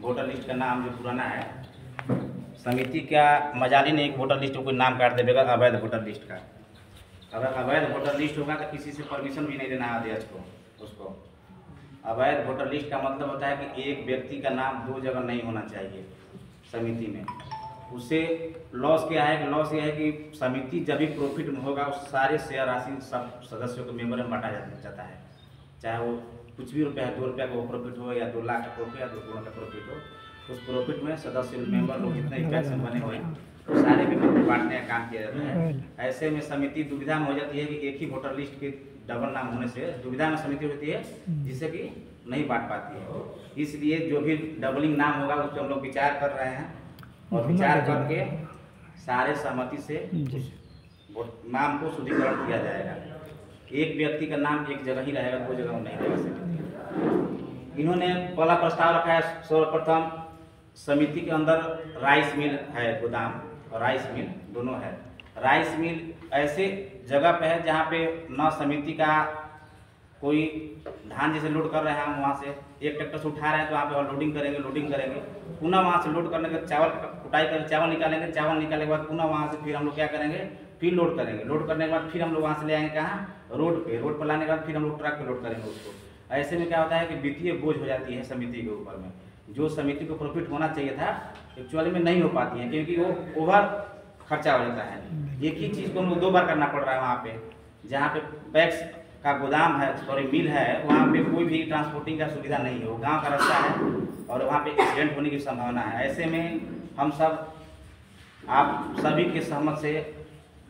Voter list का नाम जो पुराना है, समिति क्या मजाली ने एक वोटर लिस्ट में कोई नाम काट देगा अवैध वोटर लिस्ट का। अगर अवैध वोटर लिस्ट होगा तो किसी से परमिशन भी नहीं देना है अध्यक्ष को। उसको अवैध वोटर लिस्ट का मतलब होता है कि एक व्यक्ति का नाम दो जगह नहीं होना चाहिए समिति में। उससे लॉस क्या है कि लॉस ये है कि समिति जब भी प्रॉफिट में होगा उस सारे शेयर राशि सब सदस्यों के मेंबर में बांटा जाता है, चाहे वो कुछ भी रुपया है, 2 रुपया का वो प्रॉफिट हो या 2 लाख का प्रॉफिट या 2 करोड़ का प्रॉफिट हो, उस प्रॉफिट में सदस्य मेंबर लोग जितने पैक्स बने हुए हैं तो सारे मेंबर को बांटने का काम किया जाता है। ऐसे में समिति दुविधा में हो जाती है कि एक ही वोटर लिस्ट के डबल नाम होने से दुविधा में समिति होती है जिससे कि नहीं बांट पाती है। इसलिए जो भी डबलिंग नाम होगा उस पर हम लोग विचार कर रहे हैं और विचार करके सारे सहमति से नाम को शुद्धिकरण किया जाएगा। एक व्यक्ति का नाम एक जगह ही रहेगा, 2 जगह नहीं रहेगा समिति। इन्होंने पहला प्रस्ताव रखा है सर्वप्रथम समिति के अंदर राइस मिल है, गोदाम और राइस मिल दोनों है। राइस मिल ऐसे जगह पे है जहाँ पे न समिति का कोई धान जैसे लोड कर रहे हैं, हम वहाँ से एक ट्रैक्टर से उठा रहे हैं तो वहाँ पे और लोडिंग करेंगे, पुनः वहाँ से लोड करने के चावल कुटाई कर चावल निकालेंगे, चावल निकालने के बाद पुनः वहाँ से फिर हम लोग क्या करेंगे, फिर लोड करेंगे। लोड करने के बाद फिर हम लोग वहाँ से ले आएंगे कहाँ, रोड पर लाने के बाद फिर हम लोग ट्रक पे लोड करेंगे उसको। ऐसे में क्या होता है कि वित्तीय बोझ हो जाती है समिति के ऊपर में। जो समिति को प्रॉफिट होना चाहिए था एक्चुअली में नहीं हो पाती है क्योंकि वो ओवर खर्चा हो जाता है। एक ही चीज़ को हम लोग 2 बार करना पड़ रहा है। वहाँ पे जहाँ पे पैक्स का गोदाम है, सॉरी मिल है, वहाँ पे कोई भी ट्रांसपोर्टिंग का सुविधा नहीं है, वो गांव का रास्ता है और वहाँ पे एक्सीडेंट होने की संभावना है। ऐसे में हम सब आप सभी के सहमत से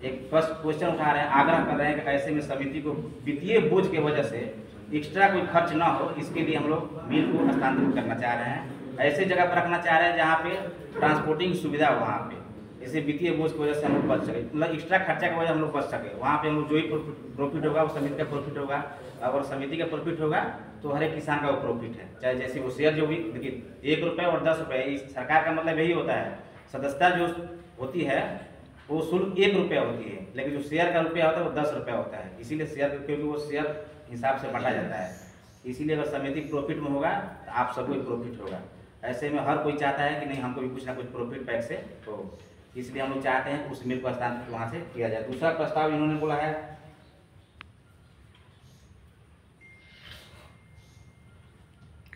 एक फर्स्ट क्वेश्चन उठा रहे हैं, आग्रह कर रहे हैं कि ऐसे में समिति को वित्तीय बोझ की वजह से एक्स्ट्रा कोई खर्च ना हो, इसके लिए हम लोग मिल को हस्तांतरित करना चाह रहे हैं। ऐसे जगह पर रखना चाह रहे हैं जहाँ पे ट्रांसपोर्टिंग सुविधा हो, वहाँ पे जैसे वित्तीय बोझ की वजह से हम लोग बच सके, मतलब एक्स्ट्रा खर्चा की वजह हम लोग बच सके। वहाँ पे हम लोग जो ही प्रॉफिट होगा वो समिति का प्रॉफिट होगा। अगर समिति का प्रॉफिट होगा तो हर एक किसान का वो प्रॉफिट है, चाहे जैसे वो शेयर जो भी, देखिए 1 रुपये और 10 रुपये, इस सरकार का मतलब यही होता है। सदस्यता जो होती है वो शुल्क 1 रुपया होती है, लेकिन जो शेयर का रुपया होता है वो 10 रुपया होता है। इसीलिए शेयर, क्योंकि वो शेयर हिसाब से बांटा जाता है। इसीलिए अगर समिति प्रॉफिट में होगा तो आप सबको प्रॉफिट होगा। ऐसे में हर कोई चाहता है कि नहीं हमको भी कुछ ना कुछ प्रॉफिट पैक से हो, इसलिए हम लोग चाहते हैं उस मिल को हस्तांतरित वहाँ से किया जाए। दूसरा प्रस्ताव इन्होंने बोला है,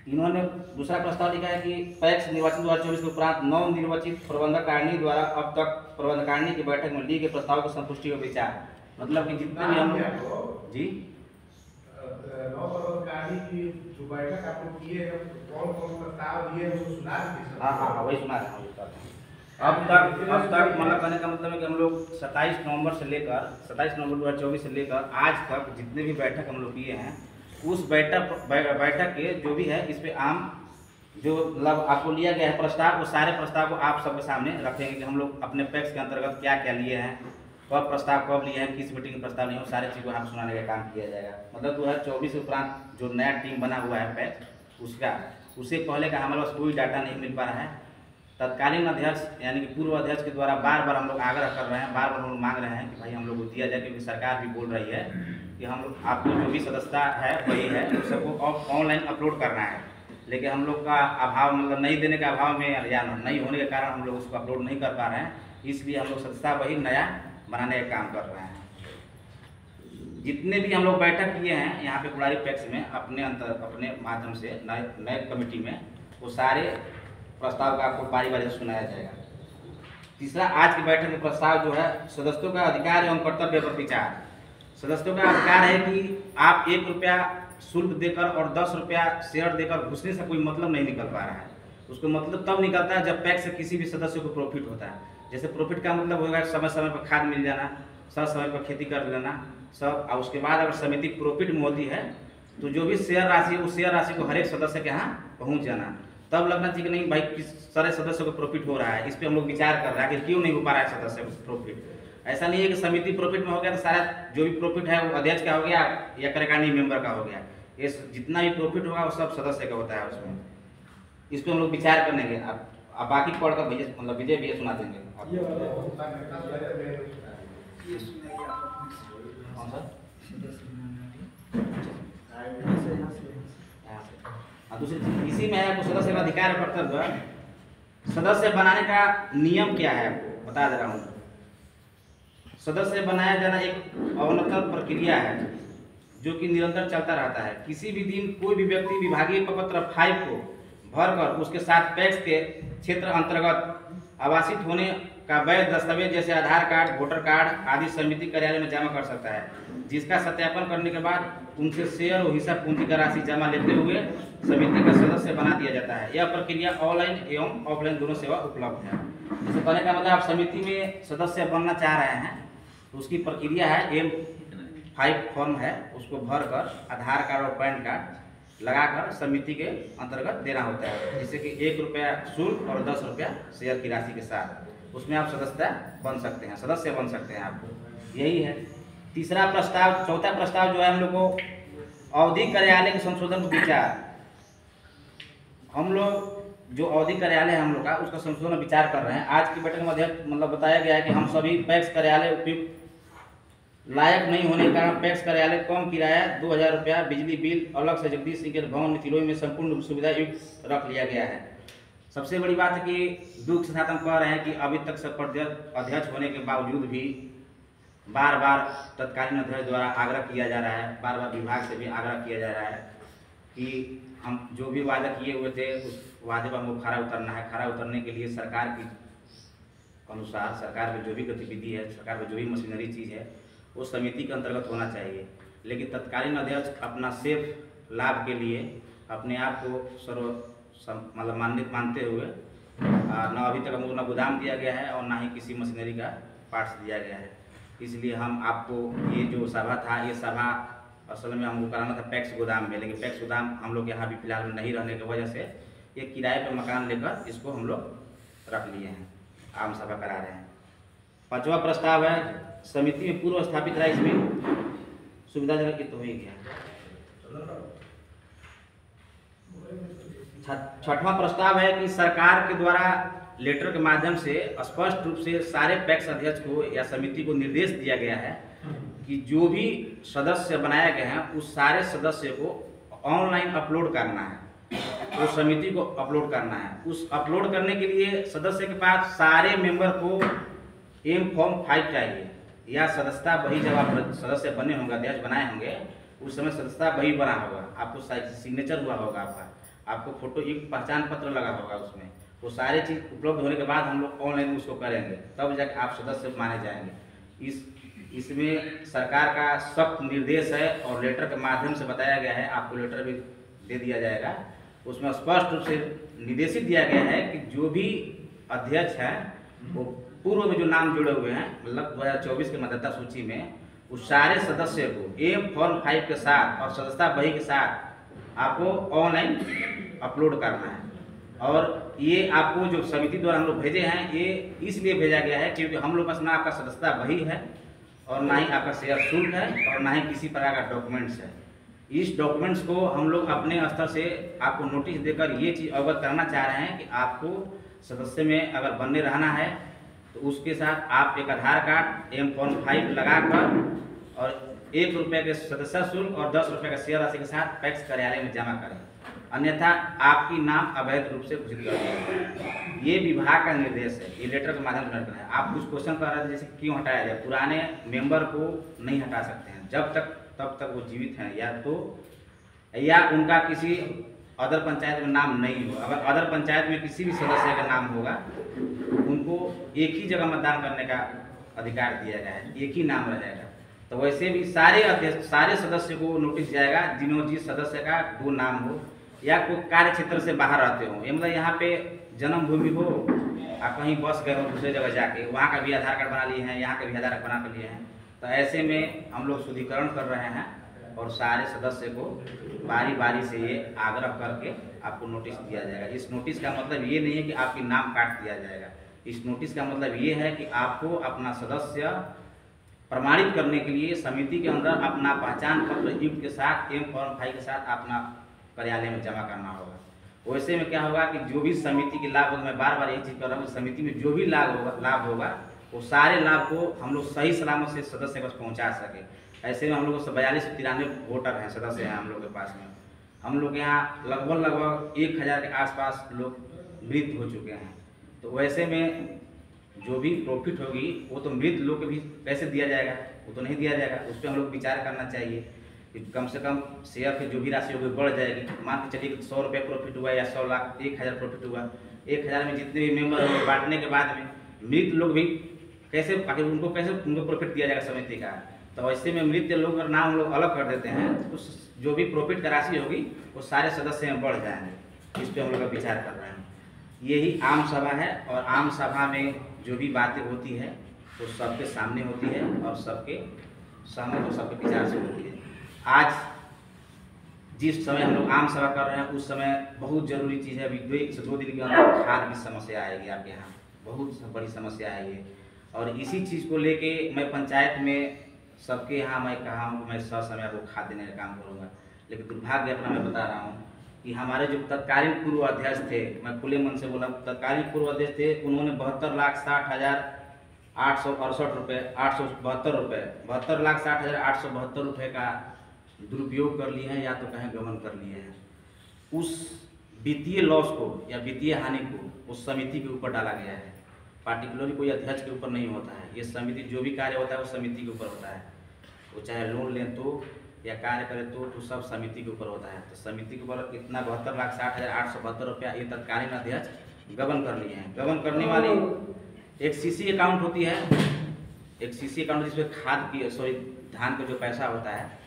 इन्होंने दूसरा प्रस्ताव लिखा है कि पैक्स निर्वाचन 2024 के उपरांत नवनिर्वाचित प्रबंधकारिणी द्वारा अब तक प्रबंधकारिणी की बैठक में लिए गए प्रस्ताव की संतुष्टि और विचार, मतलब कि जितने भी हम लोग जी की जो बैठक आप लोग किए हैं, कौन प्रस्ताव दिए हैं, सुना दीजिए। हाँ वही सुना रहा हूँ। अब तक मतलब कहने का मतलब है कि हम लोग 27 नवंबर 2024 से लेकर आज तक जितने भी बैठक हम लोग किए हैं, उस बैठक के जो भी है इस पे आम जो मतलब आपको लिया गया है प्रस्ताव, वो सारे प्रस्ताव को आप सबके सामने रखेंगे कि हम लोग अपने पैक्स के अंतर्गत क्या क्या लिए हैं, कब प्रस्ताव कब लिए हैं, किस मीटिंग में प्रस्ताव लिए हैं, सारी चीज़ को हम सुनाने का काम किया जाएगा। मतलब 2024 के उपरांत जो नया टीम बना हुआ है पैक्स उसका, उससे पहले का हमारे पास कोई डाटा नहीं मिल पा रहा है। तत्कालीन अध्यक्ष यानी कि पूर्व अध्यक्ष के द्वारा बार बार हम लोग आग्रह कर रहे हैं, बार बार हम लोग मांग रहे हैं कि भाई हम लोग को दिया जाए, क्योंकि सरकार भी बोल रही है कि हम लोग आपको जो भी सदस्यता है वही है, उस सबको ऑनलाइन अपलोड करना है। लेकिन हम लोग का अभाव, मतलब नहीं देने के अभाव में या नहीं होने के कारण हम लोग उसको अपलोड नहीं कर पा रहे हैं। इसलिए हम लोग सदस्यता वही नया बनाने का काम कर रहे हैं। जितने भी हम लोग बैठक किए हैं यहाँ पे कुड़ारी पैक्स में अपने माध्यम से नए कमेटी में, वो सारे प्रस्ताव का आपको बारी बारी से सुनाया जाएगा। तीसरा, आज की बैठक में प्रस्ताव जो है सदस्यों का अधिकार एवं कर्तव्य पर विचार। सदस्यों का अधिकार है कि आप 1 रुपया शुल्क देकर और 10 रुपया शेयर देकर घुसने से कोई मतलब नहीं निकल पा रहा है। उसको मतलब तब निकलता है जब पैक्स से किसी भी सदस्य को प्रॉफिट होता है। जैसे प्रॉफिट का मतलब होगा समय समय पर खाद मिल जाना, समय पर खेती कर लेना सब, और उसके बाद अगर समिति प्रॉफिट में होती है तो जो भी शेयर राशि है उस शेयर राशि को हर एक सदस्य के यहाँ पहुँच जाना। तब लगना चाहिए कि नहीं भाई किस सारे सदस्यों को प्रॉफिट हो रहा है। इस पे हम लोग विचार कर रहे हैं कि क्यों नहीं हो पा रहा है सदस्य को प्रॉफिट। ऐसा नहीं है कि समिति प्रॉफिट में हो गया तो सारा जो भी प्रॉफिट है वो अध्यक्ष का हो गया या कार्यकारिणी मेंबर का हो गया। ये जितना भी प्रॉफिट होगा वो सब सदस्य का होता है उसमें। इस पर हम लोग विचार करेंगे। आप बाकी पढ़कर भैया, मतलब विजय भैया सुना देंगे। और दूसरी चीज इसी में है आपको सदस्य का अधिकार और कर्तव्य। सदस्य बनाने का नियम क्या है आपको बता दे रहा हूँ। सदस्य बनाया जाना एक अवनतन प्रक्रिया है जो कि निरंतर चलता रहता है। किसी भी दिन कोई भी व्यक्ति विभागीय प्रपत्र 5 को भरकर उसके साथ पैक्स के क्षेत्र अंतर्गत आवासित होने का वैध दस्तावेज जैसे आधार कार्ड, वोटर कार्ड आदि समिति कार्यालय में जमा कर सकता है, जिसका सत्यापन करने के बाद उनसे शेयर और हिस्सा पूंजी का राशि जमा लेते हुए समिति का सदस्य बना दिया जाता है। यह प्रक्रिया ऑनलाइन एवं ऑफलाइन दोनों सेवा उपलब्ध है। जैसे कहने का मतलब आप समिति में सदस्य बनना चाह रहे हैं तो उसकी प्रक्रिया है M5 फॉर्म है, उसको भरकर आधार कार्ड और पैन कार्ड लगाकर समिति के अंतर्गत देना होता है, जिससे कि 1 रुपया शुल्क और 10 रुपया शेयर की राशि के साथ उसमें आप सदस्य बन सकते हैं आपको। यही है तीसरा प्रस्ताव। चौथा प्रस्ताव जो है हम लोग को अवधि कार्यालय के संशोधन विचार। हम लोग जो अवधि कार्यालय है हम लोग का उसका संशोधन विचार कर रहे हैं। आज की बैठक में मतलब बताया गया है कि हम सभी पैक्स कार्यालय उपयुक्त लायक नहीं होने के कारण पैक्स कार्यालय कम किराया 2000 रुपया बिजली बिल अलग से जगदीश सिंह के भवन नितिलोई में संपूर्ण सुविधा युक्त रख लिया गया है। सबसे बड़ी बात है कि दुख के साथ हम कह रहे हैं कि अभी तक सब अध्यक्ष होने के बावजूद भी बार बार तत्कालीन अध्यक्ष द्वारा आग्रह किया जा रहा है, बार बार विभाग से भी आग्रह किया जा रहा है कि हम जो भी वादा किए हुए थे उस वादे पर हमको खरा उतरना है। खरा उतरने के लिए सरकार की अनुसार सरकार में जो भी गतिविधि है, सरकार में जो भी मशीनरी चीज़ है वो समिति के अंतर्गत होना चाहिए। लेकिन तत्कालीन अध्यक्ष अपना सिर्फ लाभ के लिए अपने आप को मतलब मानते हुए न अभी तक हमको न गोदाम दिया गया है और ना ही किसी मशीनरी का पार्ट्स दिया गया है। इसलिए हम आपको ये जो सभा था ये सभा असल में हमको कराना था पैक्स गोदाम में, लेकिन पैक्स गोदाम हम लोग यहाँ भी फिलहाल में नहीं रहने की वजह से ये किराए पर मकान लेकर इसको हम लोग रख लिए हैं, आम सभा करा रहे हैं। 5वां प्रस्ताव है समिति में पूर्व स्थापित रहा, इसमें सुविधाजनक की तो हो ही गया। 6वां प्रस्ताव है कि सरकार के द्वारा लेटर के माध्यम से स्पष्ट रूप से सारे पैक्स अध्यक्ष को या समिति को निर्देश दिया गया है कि जो भी सदस्य बनाए गए हैं उस सारे सदस्य को ऑनलाइन अपलोड करना है, उस समिति को अपलोड करना है। उस अपलोड करने के लिए सदस्य के पास सारे मेंबर को M फॉर्म 5 चाहिए या सदस्यता बही। जब आप सदस्य बने होंगे, अध्यक्ष बनाए होंगे, उस समय सदस्यता बही बना होगा, आपको सिग्नेचर हुआ होगा, आपको फोटो युक्त पहचान पत्र लगा होगा उसमें। वो सारी चीज़ उपलब्ध होने के बाद हम लोग ऑनलाइन उसको करेंगे, तब जाकर आप सदस्य माने जाएंगे। इसमें सरकार का सख्त निर्देश है और लेटर के माध्यम से बताया गया है, आपको लेटर भी दे दिया जाएगा। उसमें स्पष्ट रूप से निर्देशित दिया गया है कि जो भी अध्यक्ष हैं वो पूर्व में जो नाम जुड़े हुए हैं मतलब 2024 के मतदाता सूची में, उस सारे सदस्य को M फॉर्म 5 के साथ और सदस्यता बही के साथ आपको ऑनलाइन अपलोड करना है। और ये आपको जो समिति द्वारा हम लोग भेजे हैं ये इसलिए भेजा गया है क्योंकि हम लोग पास ना आपका सदस्यता बही है और ना ही आपका शेयर शुल्क है और ना ही किसी प्रकार का डॉक्यूमेंट्स है। इस डॉक्यूमेंट्स को हम लोग अपने स्तर से आपको नोटिस देकर ये चीज़ अवगत कराना चाह रहे हैं कि आपको सदस्य में अगर बनने रहना है तो उसके साथ आप एक आधार कार्ड M फॉर्म 5 लगाकर और 1 रुपये के सदस्य शुल्क और 10 रुपये का शेयर राशि के साथ पैक्स कार्यालय में जमा करें, अन्यथा आपकी नाम अवैध रूप से घोषित कर दिया जाएगा। ये विभाग का निर्देश है, ये लेटर के माध्यम से है। आप कुछ क्वेश्चन कर रहे थे जैसे क्यों हटाया जाए, पुराने मेंबर को नहीं हटा सकते हैं जब तक तब तक वो जीवित हैं या उनका किसी अदर पंचायत में नाम नहीं हो। अगर अदर पंचायत में किसी भी सदस्य का नाम होगा उनको एक ही जगह मतदान करने का अधिकार दिया गया है, एक ही नाम रहेगा। तो वैसे भी सारे सदस्य को नोटिस जाएगा जिस सदस्य का 2 नाम हो या कोई कार्य क्षेत्र से बाहर रहते हो, ये मतलब यहाँ पे जन्मभूमि हो, आप कहीं बस गए हो दूसरे जगह जाके, वहाँ का भी आधार कार्ड बना लिए हैं, यहाँ का भी आधार कार्ड बना कर लिए हैं। तो ऐसे में हम लोग शुद्धिकरण कर रहे हैं और सारे सदस्य को बारी बारी से ये आग्रह करके आपको नोटिस दिया जाएगा। इस नोटिस का मतलब ये नहीं है कि आपकी नाम काट दिया जाएगा। इस नोटिस का मतलब ये है कि आपको अपना सदस्य प्रमाणित करने के लिए समिति के अंदर अपना पहचान पत्र युक्त के साथ M फॉर्म 5 के साथ अपना कार्यालय में जमा करना होगा। वैसे में क्या होगा कि जो भी समिति के लाभ होगा, मैं बार बार यही चीज़ कर रहा हूँ, समिति में जो भी लाभ होगा वो सारे लाभ को हम लोग सही सलामत से सदस्य के पास पहुँचा सके। ऐसे में हम लोग 4293 वोटर हैं, सदस्य हैं हम लोग के पास में। हम लोग यहाँ लगभग 1000 के आसपास लोग मृत हो चुके हैं। तो वैसे में जो भी प्रॉफिट होगी वो तो मृत लोग को भी कैसे दिया जाएगा, वो तो नहीं दिया जाएगा। उस पर हम लोग विचार करना चाहिए कि कम से कम शेयर की जो भी राशि होगी बढ़ जाएगी। मान के चलिए 100 रुपये प्रॉफिट हुआ या 100 लाख 1000 प्रॉफिट हुआ, 1000 में जितने भी मेंबर होंगे बांटने के बाद में मृत लोग भी कैसे आखिर उनको प्रॉफिट दिया जाएगा समिति का। तो ऐसे में मृत लोग अगर नाम लोग अलग कर देते हैं तो जो भी प्रॉफिट का राशि होगी वो सारे सदस्य में बढ़ जाएंगे। इस पर हम लोग विचार कर रहे हैं। यही आम सभा है और आम सभा में जो भी बातें होती है वो सबके सामने होती है और सबके सहमत और सबके विचार से होती है। आज जिस समय हम लोग आम सभा कर रहे हैं उस समय बहुत जरूरी चीज़ है। अभी 1 से 2 दिन के अंदर खाद की समस्या आएगी आपके यहाँ, बहुत बड़ी समस्या आएगी। और इसी चीज़ को लेके मैं पंचायत में सबके यहाँ मैं कहा हूँ मैं समय आपको खाद देने का काम करूँगा। लेकिन दुर्भाग्य अपना मैं बता रहा हूँ कि हमारे जो तत्कालीन पूर्व अध्यक्ष थे, मैं खुले मन से बोला, तत्कालीन पूर्व अध्यक्ष थे, उन्होंने 72,60,868 रुपये 872 रुपये 72,60,872 रुपये का दुरुपयोग कर लिए हैं या तो कहें गबन कर लिए हैं। उस वित्तीय लॉस को या वित्तीय हानि को उस समिति के ऊपर डाला गया है। पार्टिकुलरली कोई अध्यक्ष के ऊपर नहीं होता है। ये समिति जो भी कार्य होता है वो समिति के ऊपर होता है। वो चाहे लोन लें तो या कार्य करें तो सब समिति के ऊपर होता है। तो समिति के ऊपर इतना 72,60,872 रुपया ये तत्कालीन अध्यक्ष गबन कर लिए हैं। गबन करने वाली एक सीसी अकाउंट होती है, एक सीसी अकाउंट जिसमें खाद की धान का जो पैसा होता है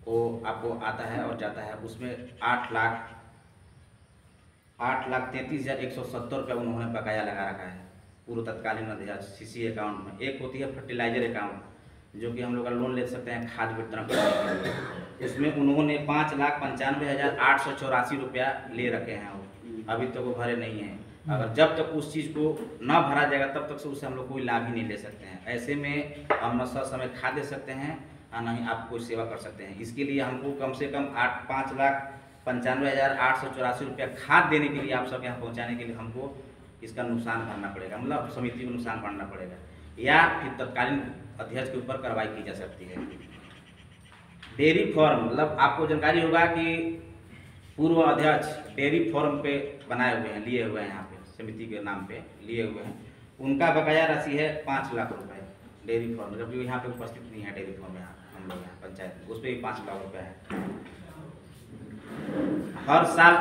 वो आपको आता है और जाता है। उसमें 8,33,170 रुपया उन्होंने बकाया लगा रखा है पूर्व तत्कालीन अध्यक्ष सीसी अकाउंट में। एक होती है फर्टिलाइजर अकाउंट जो कि हम लोग का लोन ले सकते हैं खाद वितरण करने के लिए। इसमें उन्होंने 5,95,884 रुपया ले रखे हैं। वो अभी तक वो भरे नहीं हैं। अगर जब तक उस चीज़ को ना भरा जाएगा तब तक से उससे हम लोग कोई लाभ ही नहीं ले सकते हैं। ऐसे में हम न समय खाद दे सकते हैं और न ही आप कोई सेवा कर सकते हैं। इसके लिए हमको कम से कम 5,95,884 रुपया खाद देने के लिए आप सब यहाँ पहुँचाने के लिए हमको इसका नुकसान भरना पड़ेगा, मतलब समिति को नुकसान भरना पड़ेगा या फिर तत्कालीन अध्यक्ष के ऊपर कार्रवाई की जा सकती है। डेयरी फार्म, मतलब आपको जानकारी होगा कि पूर्व अध्यक्ष डेयरी फार्म पे बनाए हुए हैं, लिए हुए हैं, यहाँ पे समिति के नाम पे लिए हुए हैं। उनका बकाया राशि है 5 लाख रुपए डेयरी फार्म, जबकि यहाँ पे उपस्थित नहीं है डेयरी फार्म। यहाँ हम लोग यहाँ पंचायत उस पर भी 5 लाख रुपए है। हर साल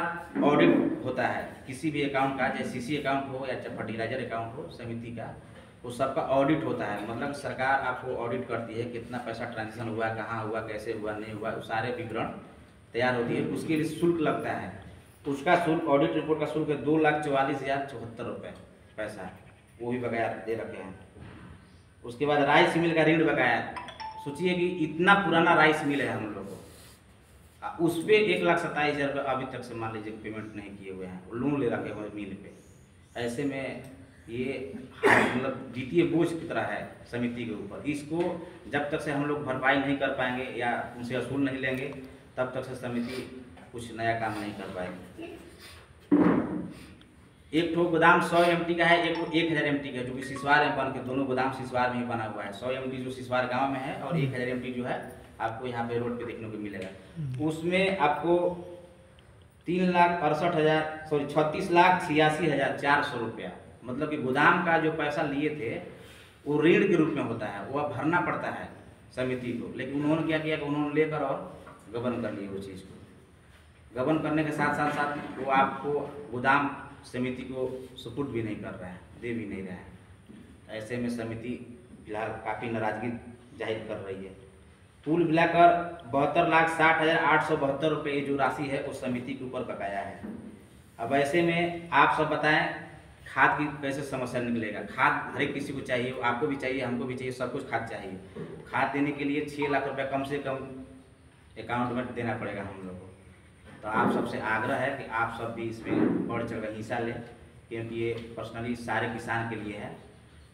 ऑडिट होता है किसी भी अकाउंट का, चाहे सीसी अकाउंट हो या चाहे फर्टिलाइजर अकाउंट हो, समिति का वो सबका ऑडिट होता है। मतलब सरकार आपको ऑडिट करती है कितना पैसा ट्रांजेक्शन हुआ, कहाँ हुआ, कैसे हुआ, नहीं हुआ, सारे विवरण तैयार होती है। उसके लिए शुल्क लगता है। उसका शुल्क, ऑडिट रिपोर्ट का शुल्क है 2,44,074 रुपये पैसा, वो भी बकाया दे रखे हैं। उसके बाद राइस मिल का ऋण बकाया, सोचिए कि इतना पुराना राइस मिल है हम लोग को, उस पर 1,27,000 रुपये अभी तक से मान लीजिए पेमेंट नहीं किए हुए हैं, लोन ले रखे हुए मिल पे। ऐसे में ये मतलब वित्तीय बोझ की तरह है समिति के ऊपर। इसको जब तक से हम लोग भरपाई नहीं कर पाएंगे या उनसे असूल नहीं लेंगे तब तक से समिति कुछ नया काम नहीं कर पाएगी। एक ठो गोदाम 100 MT का है, एक ठो 1000 MT का है, जो कि सिसवार में बन के दोनों गोदाम सिसवार में ही बना हुआ है। 100 MT जो सिसवार गांव में है और 1000 MT जो है आपको यहाँ पे रोड पे देखने को मिलेगा। उसमें आपको 36,86,400 रुपया, मतलब कि गोदाम का जो पैसा लिए थे वो ऋण के रूप में होता है, वो अब भरना पड़ता है समिति को। लेकिन उन्होंने क्या किया कि उन्होंने लेकर और गबन कर लिए वो चीज़ को। गबन करने के साथ साथ वो आपको गोदाम समिति को सुपुर्द भी नहीं कर रहा है, दे भी नहीं रहा है। ऐसे में समिति फिलहाल काफ़ी नाराजगी जाहिर कर रही है। कुल मिलाकर 72,60,872 रुपये जो राशि है उस समिति के ऊपर बकाया है। अब ऐसे में आप सब बताएं खाद की कैसे समस्या निकलेगा। खाद हर एक किसी को चाहिए, आपको भी चाहिए, हमको भी चाहिए, सब कुछ खाद चाहिए। खाद देने के लिए 6 लाख रुपया कम से कम अकाउंट में देना पड़ेगा हम लोग को। तो आप सबसे आग्रह है कि आप सब भी इसमें बढ़ चढ़ कर हिस्सा लें, क्योंकि ये पर्सनली सारे किसान के लिए है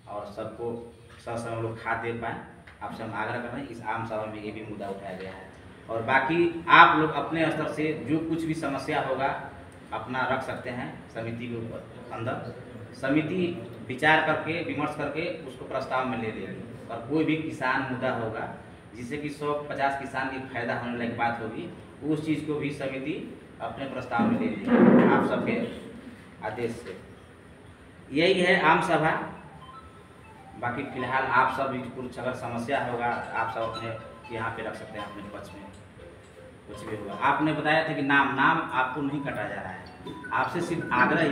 और सबको समय हम लोग खाद दे पाएँ। आपसे हम आग्रह कर रहे हैं। इस आम सभा में ये भी मुद्दा उठाया गया है। और बाकी आप लोग अपने स्तर से जो कुछ भी समस्या होगा अपना रख सकते हैं समिति के ऊपर अंदर। समिति विचार करके विमर्श करके उसको प्रस्ताव में ले लेगी। और कोई भी किसान मुद्दा होगा जिससे कि 150 किसान की फायदा होने लायक बात होगी, उस चीज़ को भी समिति अपने प्रस्ताव में ले लेगी आप सबके आदेश से। यही है आम सभा। बाकी फिलहाल आप सब कुछ अगर समस्या होगा आप सब अपने यहाँ पे रख सकते हैं अपने पक्ष में, कुछ भी होगा। आपने बताया था कि नाम आपको नहीं काटा जा रहा है, आपसे सिर्फ आग्रह